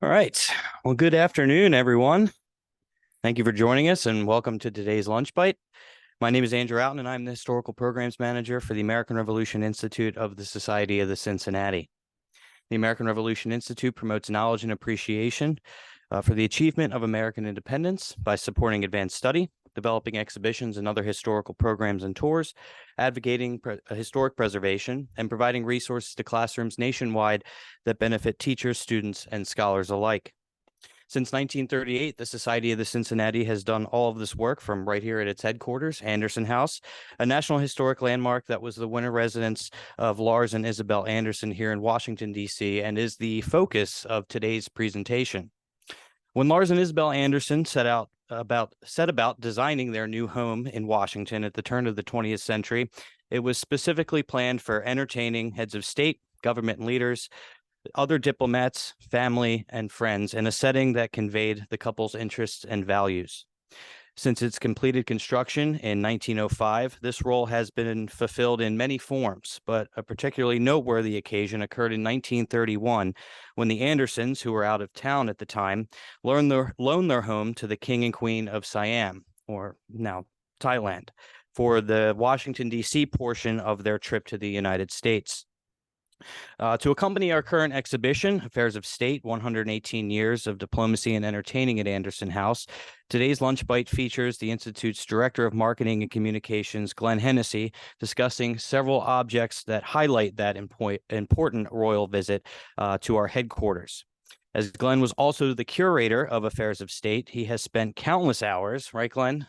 All right. Well, good afternoon, everyone. Thank you for joining us and welcome to today's Lunch Bite. My name is Andrew Outen and I'm the Historical Programs Manager for the American Revolution Institute of the Society of the Cincinnati. The American Revolution Institute promotes knowledge and appreciation for the achievement of American independence by supporting advanced study, developing exhibitions and other historical programs and tours, advocating historic preservation, and providing resources to classrooms nationwide that benefit teachers, students, and scholars alike. Since 1938, the Society of the Cincinnati has done all of this work from right here at its headquarters, Anderson House, a National Historic Landmark that was the winter residence of Lars and Isabel Anderson here in Washington, D.C., and is the focus of today's presentation. When Lars and Isabel Anderson set about designing their new home in Washington at the turn of the 20th century, it was specifically planned for entertaining heads of state, government leaders, other diplomats, family, and friends in a setting that conveyed the couple's interests and values. Since its completed construction in 1905, this role has been fulfilled in many forms, but a particularly noteworthy occasion occurred in 1931 when the Andersons, who were out of town at the time, loaned their home to the King and Queen of Siam, or now Thailand, for the Washington, D.C. portion of their trip to the United States. To accompany our current exhibition, Affairs of State, 118 Years of Diplomacy and Entertaining at Anderson House, today's Lunch Bite features the Institute's Director of Marketing and Communications, Glenn Hennessy, discussing several objects that highlight that important royal visit to our headquarters. As Glenn was also the curator of Affairs of State, he has spent countless hours, right, Glenn?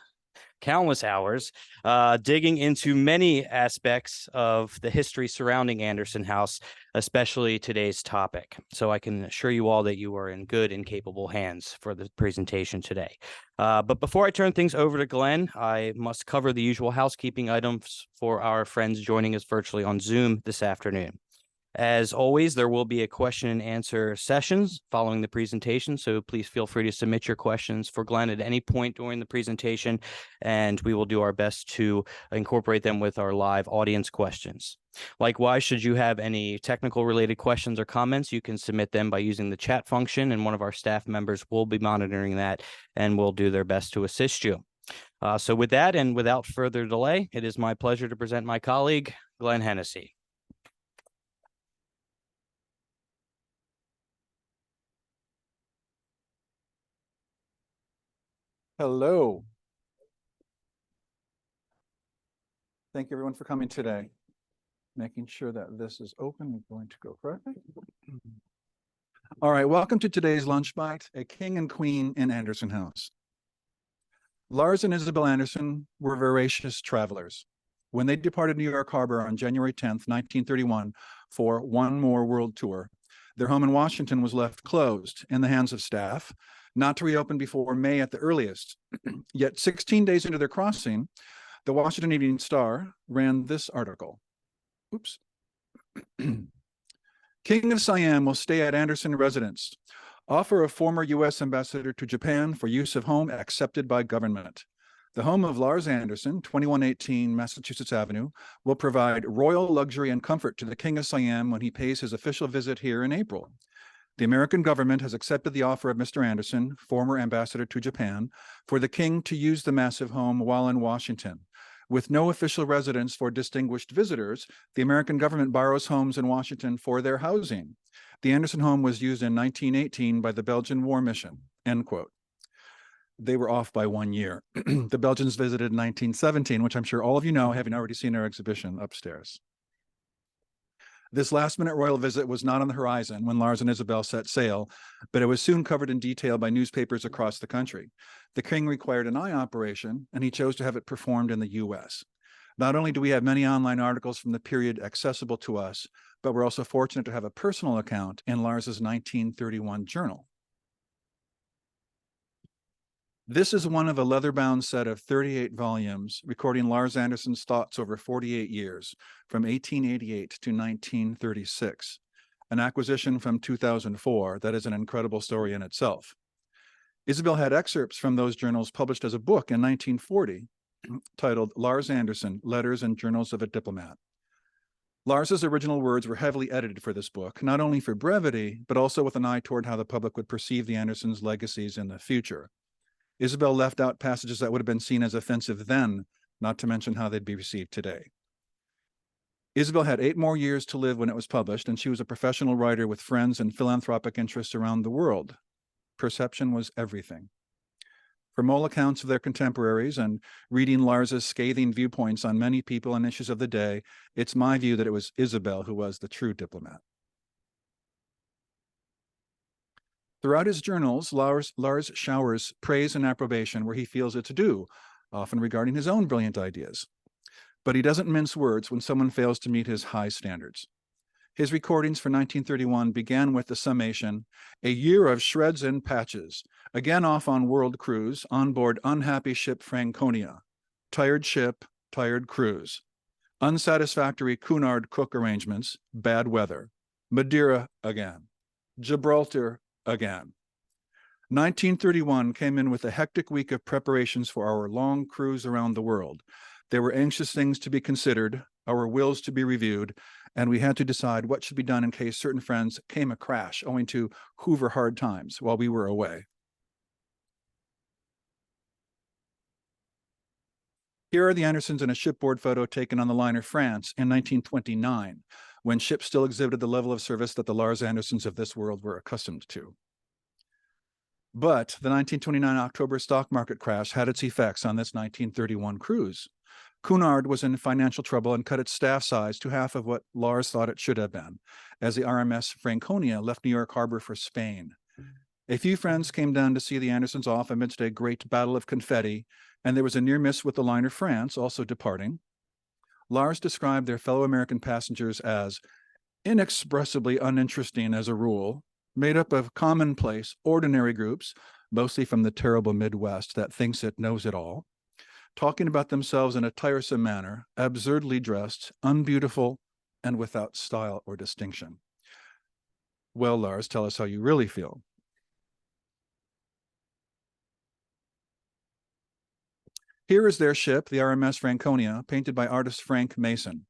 Countless hours digging into many aspects of the history surrounding Anderson House, especially today's topic. So I can assure you all that you are in good and capable hands for the presentation today. But before I turn things over to Glenn, I must cover the usual housekeeping items for our friends joining us virtually on Zoom this afternoon. As always, there will be a question and answer sessions following the presentation, so please feel free to submit your questions for Glenn at any point during the presentation, and we will do our best to incorporate them with our live audience questions. Likewise, should you have any technical related questions or comments, you can submit them by using the chat function, and one of our staff members will be monitoring that and will do their best to assist you. So with that, and without further delay, it is my pleasure to present my colleague, Glenn Hennessy. Hello. Thank you everyone for coming today. Making sure that this is open and going to go correctly. All right, welcome to today's Lunch Bite, a king and queen in Anderson House. Lars and Isabel Anderson were voracious travelers. When they departed New York Harbor on January 10th, 1931 for one more world tour, their home in Washington was left closed in the hands of staff, not to reopen before May at the earliest. Yet 16 days into their crossing, the Washington Evening Star ran this article. Oops. King of Siam will stay at Anderson residence. Offer of former U.S. ambassador to Japan for use of home accepted by government. The home of Lars Anderson, 2118 Massachusetts Avenue, will provide royal luxury and comfort to the King of Siam when he pays his official visit here in April. The American government has accepted the offer of Mr. Anderson, former ambassador to Japan, for the king to use the massive home while in Washington. With no official residence for distinguished visitors, the American government borrows homes in Washington for their housing. The Anderson home was used in 1918 by the Belgian War Mission, end quote. They were off by 1 year. The Belgians visited in 1917, which I'm sure all of you know, having already seen our exhibition upstairs. This last-minute royal visit was not on the horizon when Lars and Isabel set sail, but it was soon covered in detail by newspapers across the country. The king required an eye operation, and he chose to have it performed in the U.S. Not only do we have many online articles from the period accessible to us, but we're also fortunate to have a personal account in Lars's 1931 journal. This is one of a leather-bound set of 38 volumes recording Lars Anderson's thoughts over 48 years, from 1888 to 1936, an acquisition from 2004 that is an incredible story in itself. Isabel had excerpts from those journals published as a book in 1940, titled Lars Anderson, Letters and Journals of a Diplomat. Lars's original words were heavily edited for this book, not only for brevity, but also with an eye toward how the public would perceive the Andersons' legacies in the future. Isabel left out passages that would have been seen as offensive then, not to mention how they'd be received today. Isabel had 8 more years to live when it was published, and she was a professional writer with friends and philanthropic interests around the world. Perception was everything. From all accounts of their contemporaries and reading Lars's scathing viewpoints on many people and issues of the day, it's my view that it was Isabel who was the true diplomat. Throughout his journals, Lars showers praise and approbation where he feels it's due, often regarding his own brilliant ideas. But he doesn't mince words when someone fails to meet his high standards. His recordings for 1931 began with the summation, "A year of shreds and patches, again off on world cruise, on board unhappy ship Franconia. Tired ship, tired cruise. Unsatisfactory Cunard cook arrangements, bad weather. Madeira again. Gibraltar again." 1931 came in with a hectic week of preparations for our long cruise around the world. There were anxious things to be considered, our wills to be reviewed, and we had to decide what should be done in case certain friends came a crash owing to Hoover hard times while we were away. Here are the Andersons in a shipboard photo taken on the liner France in 1929, when ships still exhibited the level of service that the Lars Andersons of this world were accustomed to. But the 1929 October stock market crash had its effects on this 1931 cruise. Cunard was in financial trouble and cut its staff size to half of what Lars thought it should have been, as the RMS Franconia left New York Harbor for Spain. A few friends came down to see the Andersons off amidst a great battle of confetti, and there was a near miss with the liner France also departing. Lars described their fellow American passengers as inexpressibly uninteresting as a rule, made up of commonplace, ordinary groups, mostly from the terrible Midwest that thinks it knows it all, talking about themselves in a tiresome manner, absurdly dressed, unbeautiful, and without style or distinction. Well, Lars, tell us how you really feel. Here is their ship, the RMS Franconia, painted by artist Frank Mason.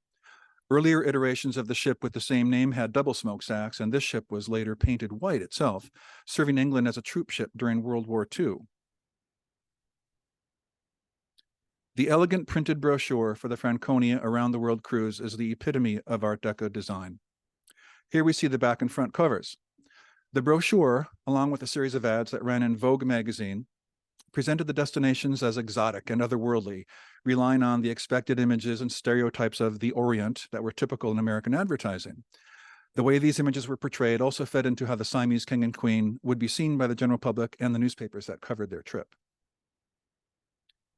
Earlier iterations of the ship with the same name had double smokestacks, and this ship was later painted white itself, serving England as a troop ship during World War II. The elegant printed brochure for the Franconia Around the World cruise is the epitome of Art Deco design. Here we see the back and front covers. The brochure, along with a series of ads that ran in Vogue magazine, presented the destinations as exotic and otherworldly, relying on the expected images and stereotypes of the Orient that were typical in American advertising. The way these images were portrayed also fed into how the Siamese king and queen would be seen by the general public and the newspapers that covered their trip.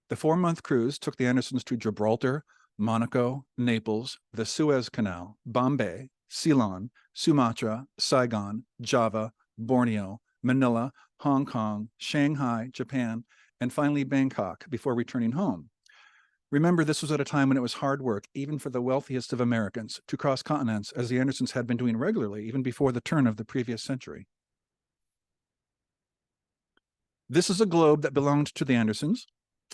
The 4-month cruise took the Andersons to Gibraltar, Monaco, Naples, the Suez Canal, Bombay, Ceylon, Sumatra, Saigon, Java, Borneo, Manila, Hong Kong, Shanghai, Japan, and finally Bangkok before returning home. Remember, this was at a time when it was hard work, even for the wealthiest of Americans, to cross continents, as the Andersons had been doing regularly even before the turn of the previous century. This is a globe that belonged to the Andersons,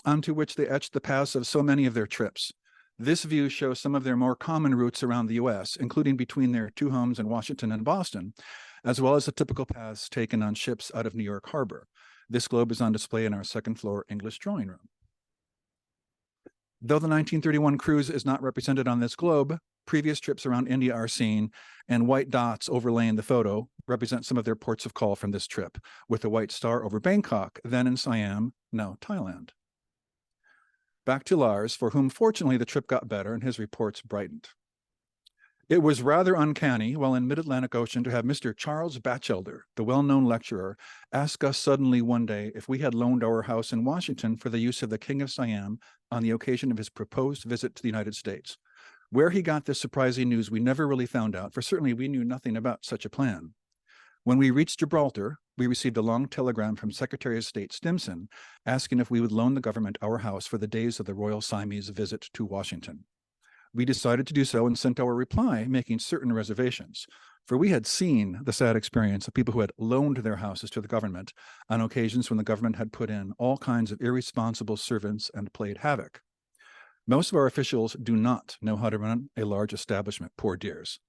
onto which they etched the paths of so many of their trips. This view shows some of their more common routes around the U.S., including between their 2 homes in Washington and Boston, as well as the typical paths taken on ships out of New York Harbor. This globe is on display in our 2nd floor English drawing room. Though the 1931 cruise is not represented on this globe, previous trips around India are seen, and white dots overlaying the photo represent some of their ports of call from this trip, with a white star over Bangkok, then in Siam, now Thailand. Back to Lars, for whom fortunately the trip got better and his reports brightened. It was rather uncanny while in mid-Atlantic Ocean to have Mr. Charles Batchelder, the well-known lecturer, ask us suddenly one day if we had loaned our house in Washington for the use of the King of Siam on the occasion of his proposed visit to the United States. Where he got this surprising news we never really found out, for certainly we knew nothing about such a plan. When we reached Gibraltar, we received a long telegram from Secretary of State Stimson asking if we would loan the government our house for the days of the Royal Siamese visit to Washington. We decided to do so and sent our reply, making certain reservations, for we had seen the sad experience of people who had loaned their houses to the government on occasions when the government had put in all kinds of irresponsible servants and played havoc. Most of our officials do not know how to run a large establishment, poor dears.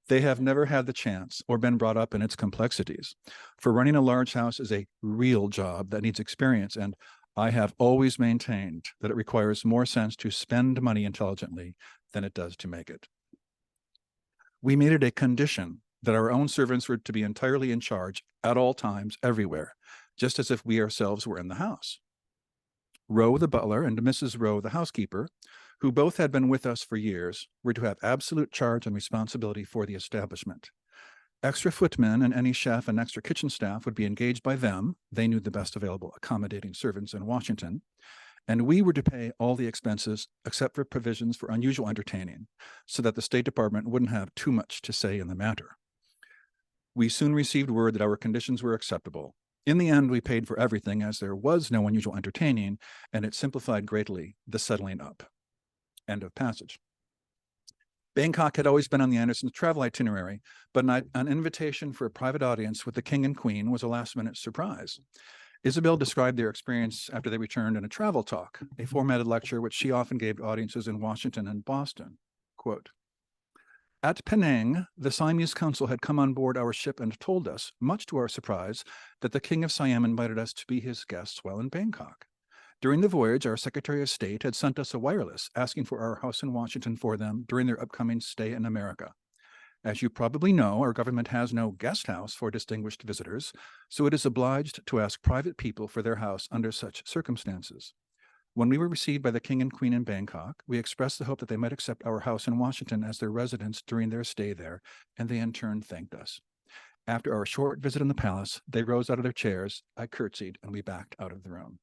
They have never had the chance or been brought up in its complexities. For running a large house is a real job that needs experience, and I have always maintained that it requires more sense to spend money intelligently than it does to make it. We made it a condition that our own servants were to be entirely in charge at all times, everywhere, just as if we ourselves were in the house. Rowe, the butler, and Mrs. Rowe, the housekeeper, who both had been with us for years, were to have absolute charge and responsibility for the establishment. Extra footmen and any chef and extra kitchen staff would be engaged by them. They knew the best available accommodating servants in Washington. And we were to pay all the expenses except for provisions for unusual entertaining, so that the State Department wouldn't have too much to say in the matter. We soon received word that our conditions were acceptable. In the end, we paid for everything as there was no unusual entertaining, and it simplified greatly the settling up. End of passage. Bangkok had always been on the Andersons' travel itinerary, but an invitation for a private audience with the king and queen was a last-minute surprise. Isabel described their experience after they returned in a travel talk, a formatted lecture which she often gave to audiences in Washington and Boston. Quote, "At Penang, the Siamese consul had come on board our ship and told us, much to our surprise, that the King of Siam invited us to be his guests while in Bangkok. During the voyage, our Secretary of State had sent us a wireless asking for our house in Washington for them during their upcoming stay in America. As you probably know, our government has no guest house for distinguished visitors, so it is obliged to ask private people for their house under such circumstances. When we were received by the King and Queen in Bangkok, we expressed the hope that they might accept our house in Washington as their residence during their stay there, and they in turn thanked us. After our short visit in the palace, they rose out of their chairs, I curtsied, and we backed out of the room."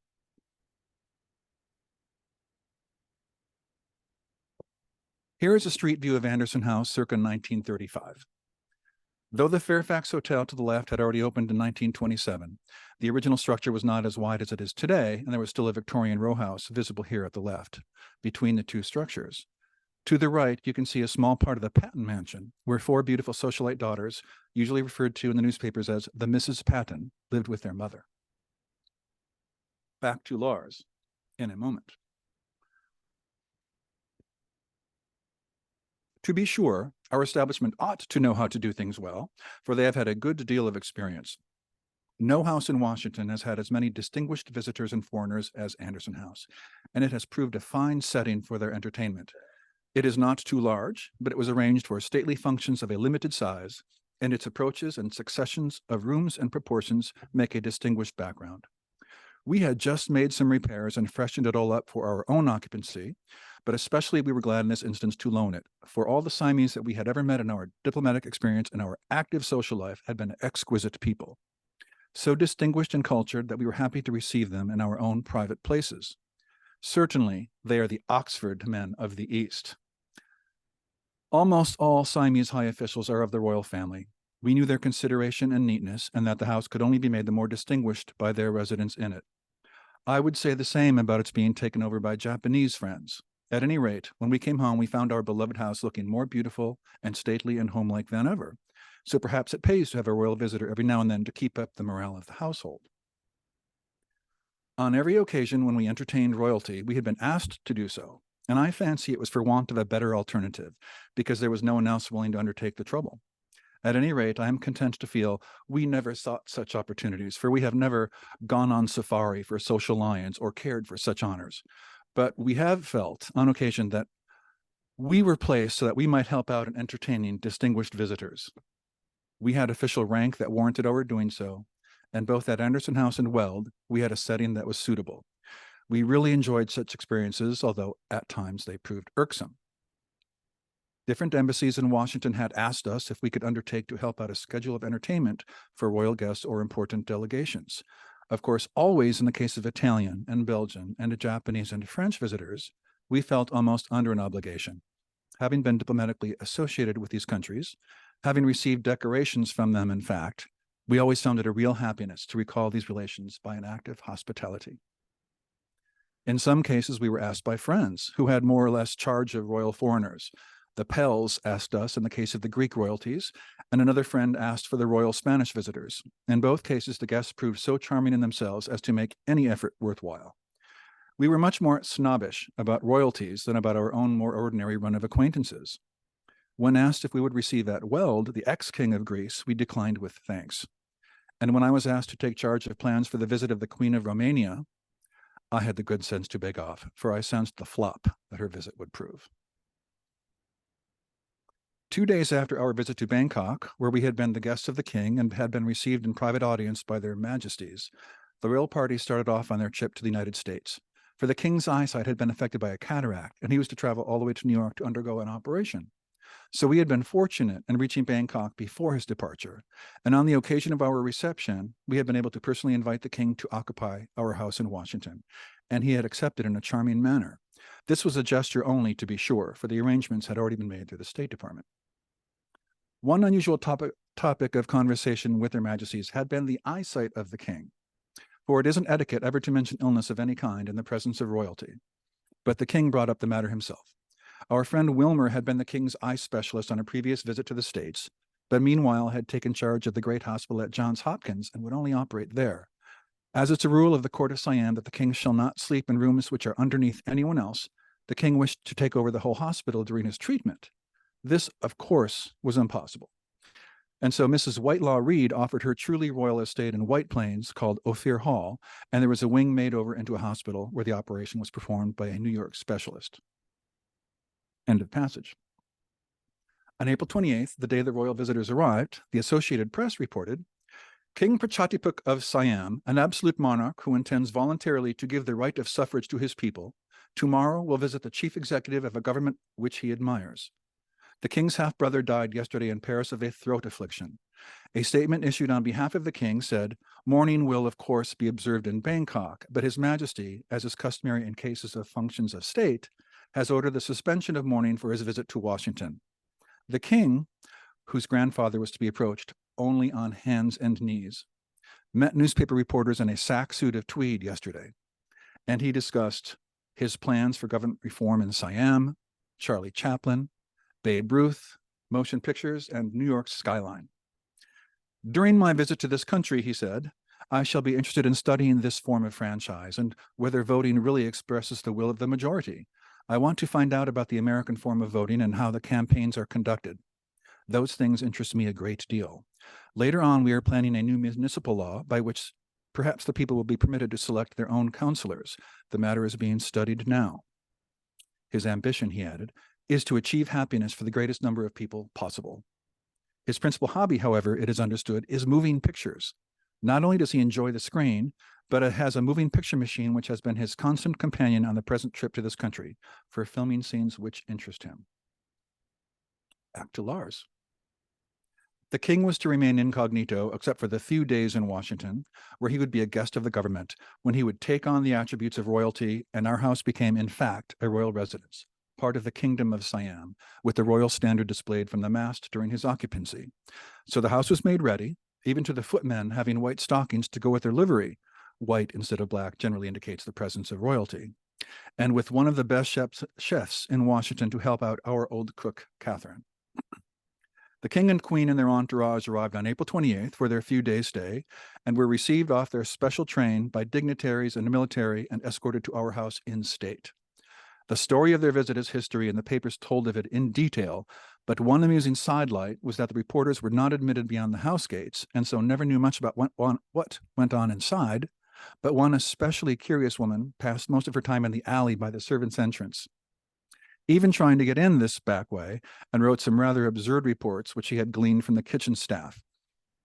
Here is a street view of Anderson House circa 1935. Though the Fairfax Hotel to the left had already opened in 1927, the original structure was not as wide as it is today, and there was still a Victorian row house visible here at the left, between the two structures. To the right, you can see a small part of the Patton Mansion, where four beautiful socialite daughters, usually referred to in the newspapers as the Mrs. Patton, lived with their mother. Back to Lars in a moment. To be sure, our establishment ought to know how to do things well, for they have had a good deal of experience. No house in Washington has had as many distinguished visitors and foreigners as Anderson House, and it has proved a fine setting for their entertainment. It is not too large, but it was arranged for stately functions of a limited size, and its approaches and successions of rooms and proportions make a distinguished background. We had just made some repairs and freshened it all up for our own occupancy, but especially we were glad in this instance to loan it, for all the Siamese that we had ever met in our diplomatic experience and our active social life had been exquisite people, so distinguished and cultured that we were happy to receive them in our own private places. Certainly, they are the Oxford men of the East. Almost all Siamese high officials are of the royal family. We knew their consideration and neatness, and that the house could only be made the more distinguished by their residence in it. I would say the same about its being taken over by Japanese friends. At any rate, when we came home, we found our beloved house looking more beautiful and stately and homelike than ever. So perhaps it pays to have a royal visitor every now and then to keep up the morale of the household. On every occasion when we entertained royalty, we had been asked to do so, and I fancy it was for want of a better alternative, because there was no one else willing to undertake the trouble. At any rate, I am content to feel we never sought such opportunities, for we have never gone on safari for social lions or cared for such honors. But we have felt on occasion that we were placed so that we might help out in entertaining distinguished visitors. We had official rank that warranted our doing so, and both at Anderson House and Weld, we had a setting that was suitable. We really enjoyed such experiences, although at times they proved irksome. Different embassies in Washington had asked us if we could undertake to help out a schedule of entertainment for royal guests or important delegations. Of course, always in the case of Italian and Belgian and Japanese and French visitors, we felt almost under an obligation. Having been diplomatically associated with these countries, having received decorations from them, in fact, we always found it a real happiness to recall these relations by an act of hospitality. In some cases, we were asked by friends who had more or less charge of royal foreigners. The Pells asked us in the case of the Greek royalties, and another friend asked for the royal Spanish visitors. In both cases, the guests proved so charming in themselves as to make any effort worthwhile. We were much more snobbish about royalties than about our own more ordinary run of acquaintances. When asked if we would receive at Weld, the ex-king of Greece, we declined with thanks. And when I was asked to take charge of plans for the visit of the Queen of Romania, I had the good sense to beg off, for I sensed the flop that her visit would prove. 2 days after our visit to Bangkok, where we had been the guests of the king and had been received in private audience by their majesties, the royal party started off on their trip to the United States. For the king's eyesight had been affected by a cataract, and he was to travel all the way to New York to undergo an operation. So we had been fortunate in reaching Bangkok before his departure, and on the occasion of our reception, we had been able to personally invite the king to occupy our house in Washington, and he had accepted in a charming manner. This was a gesture only, to be sure, for the arrangements had already been made through the State Department. One unusual topic of conversation with their majesties had been the eyesight of the king, for it isn't etiquette ever to mention illness of any kind in the presence of royalty. But the king brought up the matter himself. Our friend Wilmer had been the king's eye specialist on a previous visit to the States, but meanwhile had taken charge of the great hospital at Johns Hopkins and would only operate there. As it's a rule of the court of Siam that the king shall not sleep in rooms which are underneath anyone else, the king wished to take over the whole hospital during his treatment. This, of course, was impossible. And so Mrs. Whitelaw Reid offered her truly royal estate in White Plains called Ophir Hall, and there was a wing made over into a hospital where the operation was performed by a New York specialist. End of passage. On April 28th, the day the royal visitors arrived, the Associated Press reported, King Prachadpuk of Siam, an absolute monarch who intends voluntarily to give the right of suffrage to his people, tomorrow will visit the chief executive of a government which he admires. The king's half-brother died yesterday in Paris of a throat affliction. A statement issued on behalf of the king said, mourning will, of course, be observed in Bangkok, but His Majesty, as is customary in cases of functions of state, has ordered the suspension of mourning for his visit to Washington. The king, whose grandfather was to be approached only on hands and knees, met newspaper reporters in a sack suit of tweed yesterday, and he discussed his plans for government reform in Siam, Charlie Chaplin, Babe Ruth, motion pictures, and New York's skyline. During my visit to this country, he said, I shall be interested in studying this form of franchise and whether voting really expresses the will of the majority. I want to find out about the American form of voting and how the campaigns are conducted. Those things interest me a great deal. Later on, we are planning a new municipal law by which perhaps the people will be permitted to select their own councilors. The matter is being studied now. His ambition, he added, is to achieve happiness for the greatest number of people possible. His principal hobby, however, it is understood, is moving pictures. Not only does he enjoy the screen, but it has a moving picture machine which has been his constant companion on the present trip to this country for filming scenes which interest him. Back to Lars. The king was to remain incognito except for the few days in Washington, where he would be a guest of the government, when he would take on the attributes of royalty, and our house became, in fact, a royal residence, part of the kingdom of Siam, with the royal standard displayed from the mast during his occupancy. So the house was made ready, even to the footmen having white stockings to go with their livery. White instead of black generally indicates the presence of royalty. And with one of the best chefs in Washington to help out our old cook, Catherine. The king and queen and their entourage arrived on April 28th for their few days' stay and were received off their special train by dignitaries and the military and escorted to our house in state. The story of their visit is history, and the papers told of it in detail, but one amusing sidelight was that the reporters were not admitted beyond the house gates, and so never knew much about what went on inside, but one especially curious woman passed most of her time in the alley by the servants' entrance, even trying to get in this back way, and wrote some rather absurd reports which she had gleaned from the kitchen staff.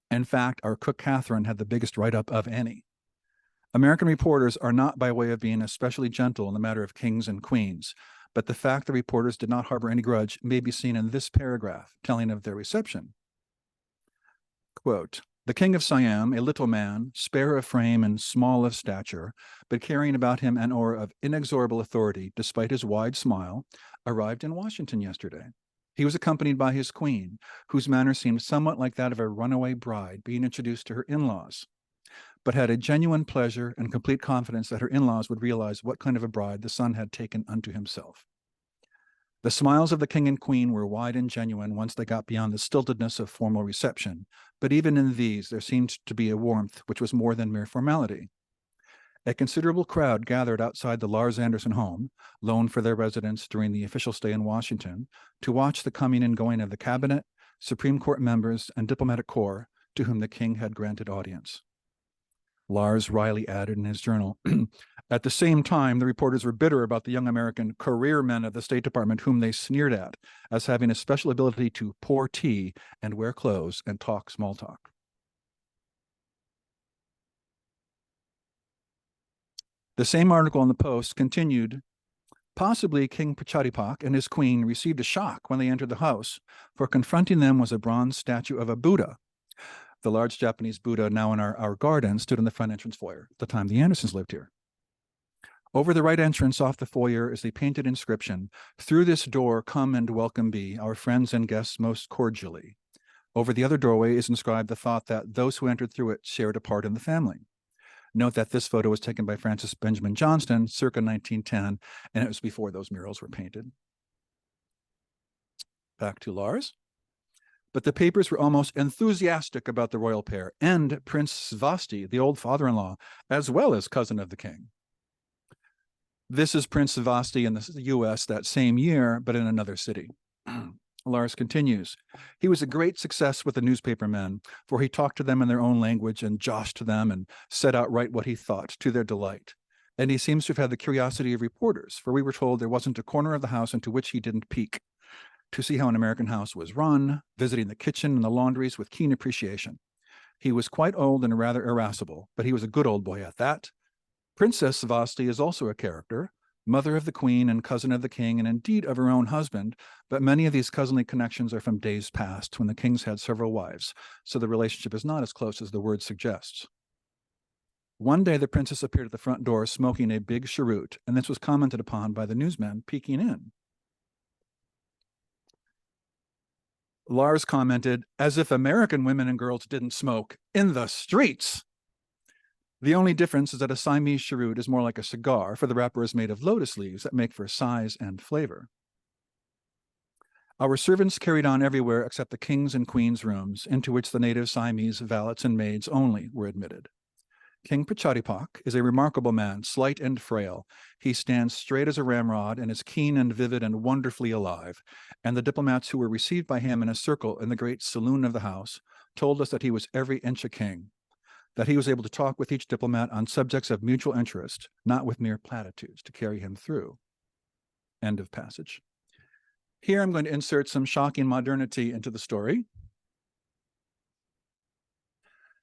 In fact, our cook Catherine had the biggest write-up of any. American reporters are not by way of being especially gentle in the matter of kings and queens, but the fact the reporters did not harbor any grudge may be seen in this paragraph, telling of their reception. Quote, the king of Siam, a little man, spare of frame and small of stature, but carrying about him an aura of inexorable authority, despite his wide smile, arrived in Washington yesterday. He was accompanied by his queen, whose manner seemed somewhat like that of a runaway bride being introduced to her in-laws, but had a genuine pleasure and complete confidence that her in-laws would realize what kind of a bride the son had taken unto himself. The smiles of the king and queen were wide and genuine once they got beyond the stiltedness of formal reception, but even in these there seemed to be a warmth which was more than mere formality. A considerable crowd gathered outside the Lars Anderson home, loaned for their residence during the official stay in Washington, to watch the coming and going of the cabinet, Supreme Court members, and diplomatic corps to whom the king had granted audience. Lars Riley added in his journal, at the same time, the reporters were bitter about the young American career men of the State Department whom they sneered at as having a special ability to pour tea and wear clothes and talk small talk. The same article in the Post continued, possibly King Pachadipak and his queen received a shock when they entered the house, for confronting them was a bronze statue of a Buddha. The large Japanese Buddha now in our garden stood in the front entrance foyer at the time the Andersons lived here. Over the right entrance off the foyer is the painted inscription, "Through this door come and welcome be, our friends and guests most cordially." Over the other doorway is inscribed the thought that those who entered through it shared a part in the family. Note that this photo was taken by Francis Benjamin Johnston circa 1910, and it was before those murals were painted. Back to Lars. But the papers were almost enthusiastic about the royal pair and Prince Svasti, the old father-in-law, as well as cousin of the king. This is Prince Svasti in the US that same year, but in another city. Lars continues, he was a great success with the newspaper men, for he talked to them in their own language and joshed them and said outright what he thought, to their delight. And he seems to have had the curiosity of reporters, for we were told there wasn't a corner of the house into which he didn't peek, to see how an American house was run, visiting the kitchen and the laundries with keen appreciation. He was quite old and rather irascible, but he was a good old boy at that. Princess Svasti is also a character, mother of the queen and cousin of the king, and indeed of her own husband, but many of these cousinly connections are from days past when the kings had several wives, so the relationship is not as close as the word suggests. One day the princess appeared at the front door smoking a big cheroot, and this was commented upon by the newsmen peeking in. Lars commented, as if American women and girls didn't smoke in the streets. The only difference is that a Siamese cheroot is more like a cigar, for the wrapper is made of lotus leaves that make for size and flavor. Our servants carried on everywhere except the king's and queen's rooms, into which the native Siamese valets and maids only were admitted. King Pachadipak is a remarkable man, slight and frail. He stands straight as a ramrod and is keen and vivid and wonderfully alive. And the diplomats who were received by him in a circle in the great saloon of the house told us that he was every inch a king, that he was able to talk with each diplomat on subjects of mutual interest, not with mere platitudes to carry him through. End of passage. Here I'm going to insert some shocking modernity into the story.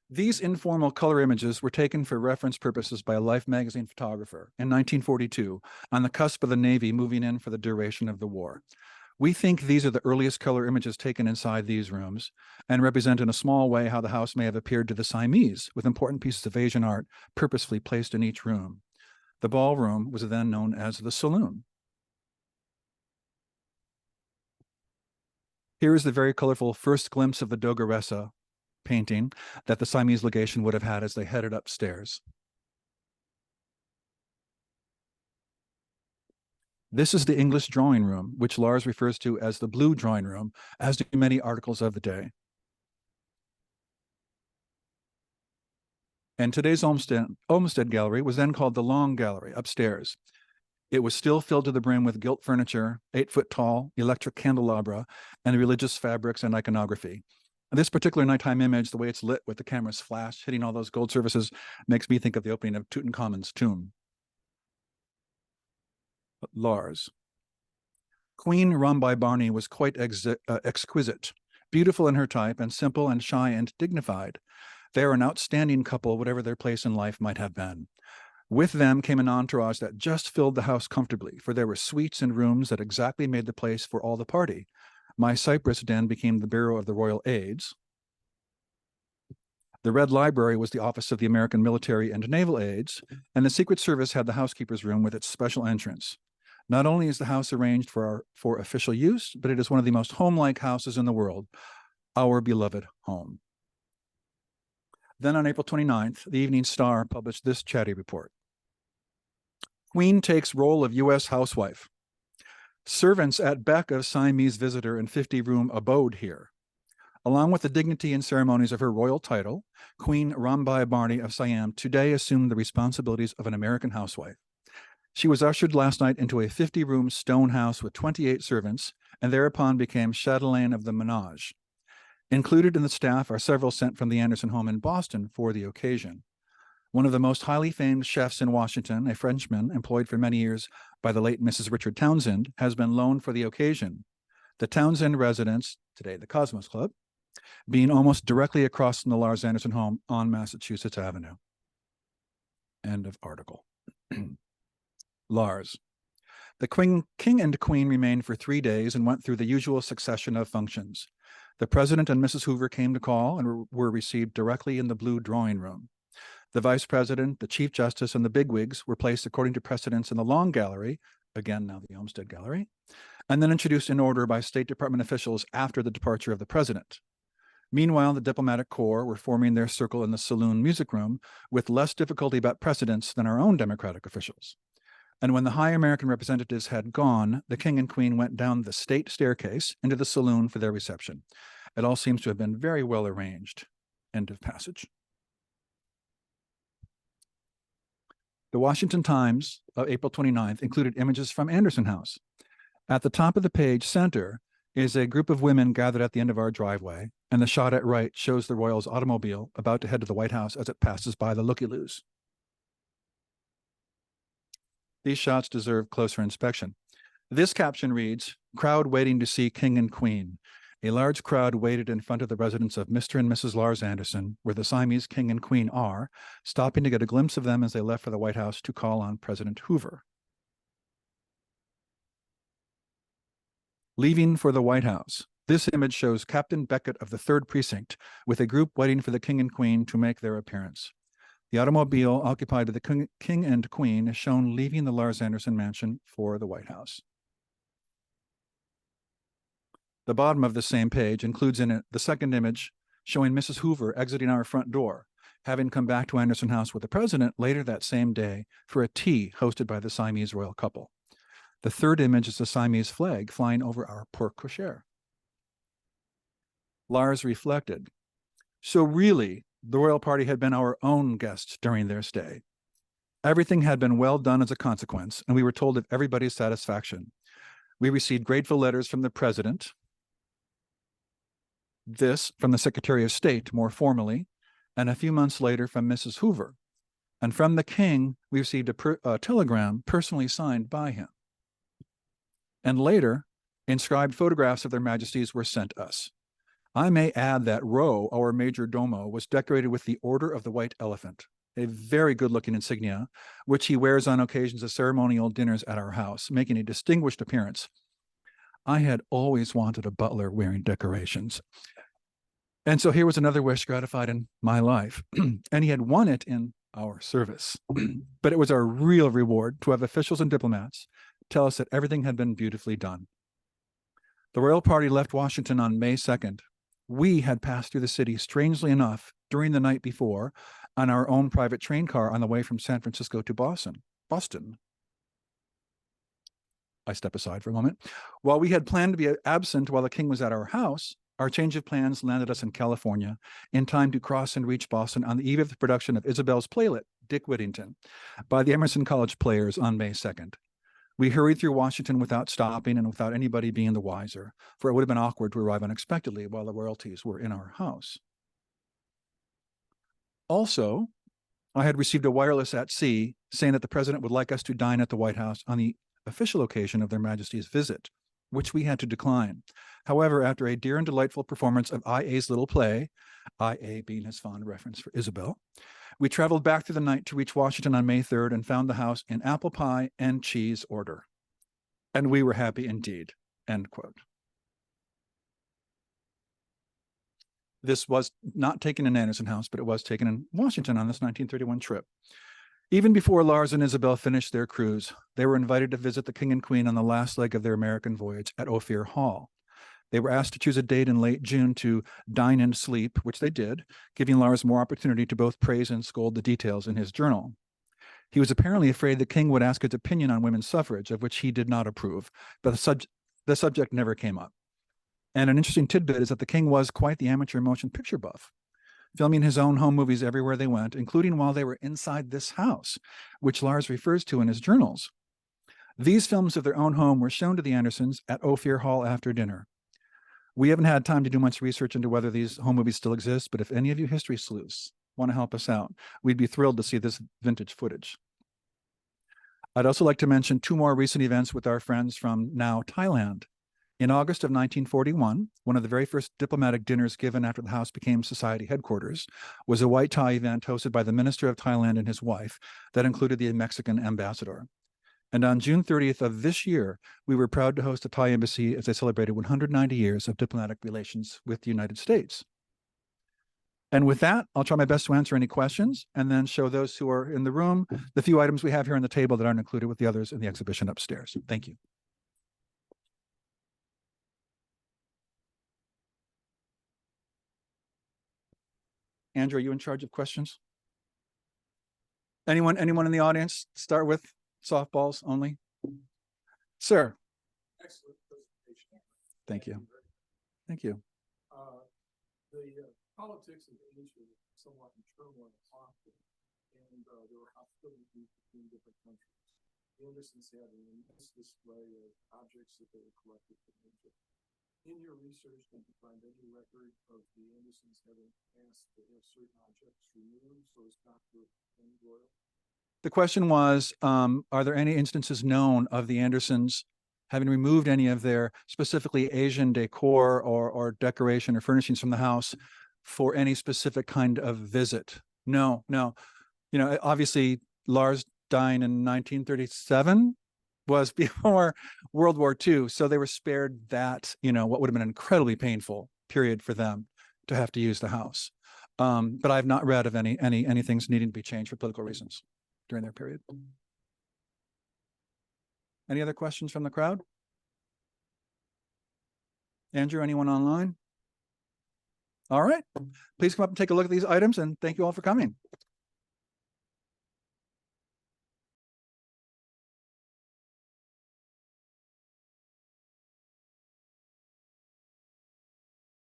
These informal color images were taken for reference purposes by a Life magazine photographer in 1942 on the cusp of the Navy moving in for the duration of the war. We think these are the earliest color images taken inside these rooms and represent in a small way how the house may have appeared to the Siamese, with important pieces of Asian art purposefully placed in each room. The ballroom was then known as the saloon. Here is the very colorful first glimpse of the Dogaressa painting that the Siamese legation would have had as they headed upstairs. This is the English drawing room, which Lars refers to as the blue drawing room, as do many articles of the day. And today's Olmsted Gallery was then called the Long Gallery, upstairs. It was still filled to the brim with gilt furniture, 8-foot tall, electric candelabra, and religious fabrics and iconography. This particular nighttime image, the way it's lit with the camera's flash hitting all those gold surfaces, makes me think of the opening of Tutankhamun's tomb. Lars. Queen Rambai Barney was quite exquisite, beautiful in her type, and simple and shy and dignified. They are an outstanding couple, whatever their place in life might have been. With them came an entourage that just filled the house comfortably, for there were suites and rooms that exactly made the place for all the party. My Cyprus den became the Bureau of the Royal Aids. The Red Library was the office of the American Military and Naval Aids, and the Secret Service had the housekeeper's room with its special entrance. Not only is the house arranged for official use, but it is one of the most home-like houses in the world, our beloved home. Then on April 29th, the Evening Star published this chatty report. Queen takes role of U.S. housewife. Servants at beck of Siamese visitor in 50-room abode here. Along with the dignity and ceremonies of her royal title, Queen Rambai Barni of Siam today assumed the responsibilities of an American housewife. She was ushered last night into a 50-room stone house with 28 servants, and thereupon became chatelaine of the menage. Included in the staff are several sent from the Anderson home in Boston for the occasion. One of the most highly famed chefs in Washington, a Frenchman employed for many years by the late Mrs. Richard Townsend, has been loaned for the occasion. The Townsend residence, today the Cosmos Club, being almost directly across from the Lars Anderson home on Massachusetts Avenue. End of article. Lars. The king and queen remained for 3 days and went through the usual succession of functions. The president and Mrs. Hoover came to call and were received directly in the blue drawing room. The vice president, the chief justice, and the bigwigs were placed according to precedence in the long gallery, again now the Olmsted Gallery, and then introduced in order by State Department officials after the departure of the president. Meanwhile, the diplomatic corps were forming their circle in the saloon music room with less difficulty about precedence than our own democratic officials. And when the high American representatives had gone, the king and queen went down the state staircase into the saloon for their reception. It all seems to have been very well arranged. End of passage. The Washington Times of April 29th included images from Anderson House. At the top of the page center is a group of women gathered at the end of our driveway, and the shot at right shows the royals' automobile about to head to the White House as it passes by the looky-loos. These shots deserve closer inspection. This caption reads, "Crowd waiting to see King and Queen." A large crowd waited in front of the residence of Mr. and Mrs. Lars Anderson, where the Siamese King and Queen are, stopping to get a glimpse of them as they left for the White House to call on President Hoover. Leaving for the White House. This image shows Captain Beckett of the 3rd Precinct with a group waiting for the King and Queen to make their appearance. The automobile occupied by the King and Queen is shown leaving the Lars Anderson mansion for the White House. The bottom of the same page includes in it the second image showing Mrs. Hoover exiting our front door, having come back to Anderson House with the president later that same day for a tea hosted by the Siamese royal couple. The third image is the Siamese flag flying over our porte cochere. Lars reflected, "So really, the royal party had been our own guests during their stay. Everything had been well done as a consequence, and we were told of everybody's satisfaction. We received grateful letters from the president, this from the Secretary of State more formally, and a few months later from Mrs. Hoover. And from the king, we received a telegram personally signed by him. And later, inscribed photographs of their majesties were sent us. I may add that Roe, our major domo, was decorated with the Order of the White Elephant, a very good-looking insignia, which he wears on occasions of ceremonial dinners at our house, making a distinguished appearance. I had always wanted a butler wearing decorations. And so here was another wish gratified in my life. And he had won it in our service. But it was our real reward to have officials and diplomats tell us that everything had been beautifully done. The royal party left Washington on May 2nd. We had passed through the city, strangely enough, during the night before, on our own private train car on the way from San Francisco to Boston. I step aside for a moment. While we had planned to be absent while the king was at our house, our change of plans landed us in California in time to cross and reach Boston on the eve of the production of Isabel's playlet, Dick Whittington, by the Emerson College Players on May 2nd. We hurried through Washington without stopping and without anybody being the wiser, for it would have been awkward to arrive unexpectedly while the royalties were in our house. Also, I had received a wireless at sea saying that the president would like us to dine at the White House on the official occasion of their majesty's visit, which we had to decline. However, after a dear and delightful performance of I.A.'s little play, I.A. being his fond reference for Isabel, we traveled back through the night to reach Washington on May 3rd and found the house in apple pie and cheese order. And we were happy indeed, end quote. This was not taken in Anderson House, but it was taken in Washington on this 1931 trip. Even before Lars and Isabel finished their cruise, they were invited to visit the King and Queen on the last leg of their American voyage at Ophir Hall. They were asked to choose a date in late June to dine and sleep, which they did, giving Lars more opportunity to both praise and scold the details in his journal. He was apparently afraid the king would ask his opinion on women's suffrage, of which he did not approve, but the subject never came up. And an interesting tidbit is that the king was quite the amateur motion picture buff, filming his own home movies everywhere they went, including while they were inside this house, which Lars refers to in his journals. These films of their own home were shown to the Andersons at Ophir Hall after dinner. We haven't had time to do much research into whether these home movies still exist, but if any of you history sleuths want to help us out, we'd be thrilled to see this vintage footage. I'd also like to mention two more recent events with our friends from now Thailand. In August of 1941, one of the very first diplomatic dinners given after the house became society headquarters was a white tie event hosted by the Minister of Thailand and his wife that included the Mexican ambassador. And on June 30th of this year, we were proud to host the Thai embassy as they celebrated 190 years of diplomatic relations with the United States. And with that, I'll try my best to answer any questions and then show those who are in the room the few items we have here on the table that aren't included with the others in the exhibition upstairs. Thank you. Andrew, are you in charge of questions? Anyone in the audience? Start with softballs only. Sir. Excellent presentation. Thank you. Thank you. The politics of Asia were somewhat in turmoil often, and there were hostilities between different countries. The Andersons had an immense display of objects that they were collected from Asia. In your research, did you find any record of the Andersons having asked to have certain objects removed so as not to offend royal? The question was, are there any instances known of the Andersons having removed any of their specifically Asian decor or decoration or furnishings from the house for any specific kind of visit? No. You know, obviously Lars dying in 1937 was before World War II. So they were spared that, you know, what would have been an incredibly painful period for them to have to use the house. But I've not read of any things needing to be changed for political reasons during their period. Any other questions from the crowd? Andrew, anyone online? All right, please come up and take a look at these items, and thank you all for coming.